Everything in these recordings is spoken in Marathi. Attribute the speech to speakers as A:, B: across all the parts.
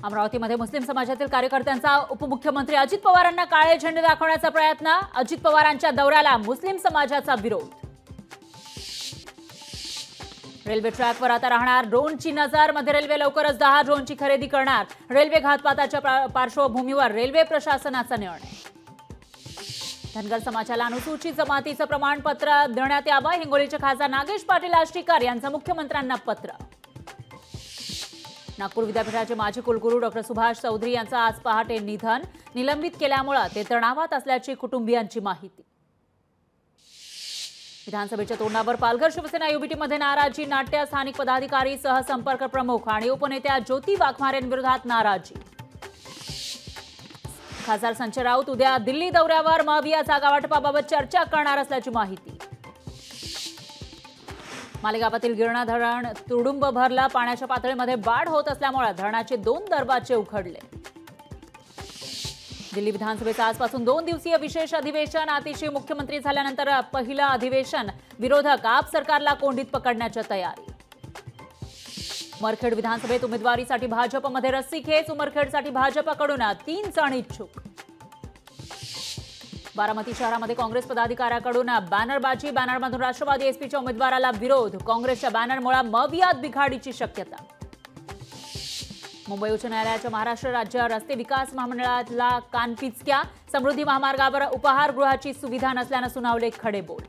A: अमरावतीमध्ये मुस्लिम समाजातील कार्यकर्त्यांचा उपमुख्यमंत्री अजित पवारांना काळे झेंडे दाखवण्याचा प्रयत्न। अजित पवारांच्या दौऱ्याला मुस्लिम समाजाचा विरोध। रेल्वे ट्रॅकवर आता राहणार ड्रोनची नजर। मध्य रेल्वे लवकरच 10 ड्रोनची खरेदी करणार। रेल्वे घातपाताच्या पार्श्वभूमीवर रेल्वे प्रशासनाचा निर्णय। धनगर समाजाला अनुसूचित जमातीचं प्रमाणपत्र देण्यात यावं। हिंगोलीचे खासदार नागेश पाटील आष्टीकर यांचं मुख्यमंत्र्यांना पत्र। नागपूर विद्यापीठाचे माजी कुलगुरू डॉक्टर सुभाष चौधरी यांचं आज पहाटे निधन। निलंबित केल्यामुळे ते तणावात असल्याची कुटुंबियांची माहिती। विधानसभेच्या तोंडावर पालघर शिवसेना युबीटीमध्ये नाराजी। नाट्य स्थानिक पदाधिकारी सहसंपर्क प्रमुख आणि उपनेत्या ज्योती वाघमारेंविरोधात नाराजी। खासदार संजय राऊत उद्या दिल्ली दौऱ्यावर। महाविया जागा वाटपाबाबत चर्चा करणार असल्याची माहिती। मालेगावातील गिरणा धरण तुडुंब भरला। पाण्याच्या पातळीमध्ये वाढ होत असल्यामुळे धरणाचे 2 दरवाजे उघडले। दिल्ली विधानसभेचं आजपासून 2 दिवसीय विशेष अधिवेशन। आतिशी मुख्यमंत्री झाल्यानंतर पहिलं अधिवेशन। विरोधक आप सरकारला कोंडीत पकडण्याच्या तयारी। उमरखेड विधानसभेत उमेदवारीसाठी भाजपमध्ये रस्सीखेच। उमरखेडसाठी भाजपकडून 3 जण इच्छुक। बारामती शहरामध्ये काँग्रेस पदाधिकाऱ्याकडून बॅनरबाजी। बॅनरमधून राष्ट्रवादी एसपीच्या उमेदवाराला विरोध। काँग्रेसच्या बॅनरमुळे मवियात बिघाडीची शक्यता। मुंबई उच्च न्यायालयाच्या महाराष्ट्र राज्य रस्ते विकास महामंडळाला कानपिचक्या। समृद्धी महामार्गावर उपहारगृहाची सुविधा नसल्यानं सुनावले खडेबोल।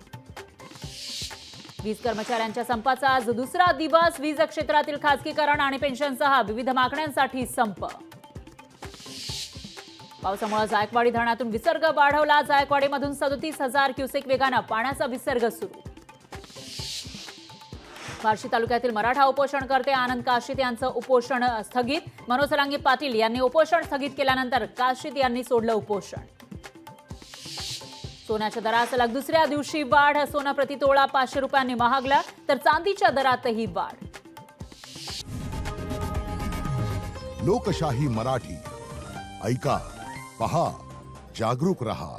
A: वीज कर्मचाऱ्यांच्या संपाचा आज दुसरा दिवस। वीज क्षेत्रातील खासगीकरण आणि पेन्शनसह विविध मागण्यांसाठी संप। पावसामुळे जायकवाडी धरणातून विसर्ग वाढवला। जायकवाडीमधून 37,000 क्युसेक वेगानं पाण्याचा विसर्ग सुरू। बार्शी तालुक्यातील मराठा उपोषणकर्ते आनंद काशीत यांचं उपोषण स्थगित। मनोज रांगे पाटील यांनी उपोषण स्थगित केल्यानंतर काशीत यांनी सोडलं उपोषण। सोन्याच्या दरात सलग दुसऱ्या दिवशी वाढ। सोनं प्रतितोळा 500 रुपयांनी महागलं तर चांदीच्या दरातही वाढ।
B: लोकशाही मराठी ऐका, पहा, जागरूक रहा।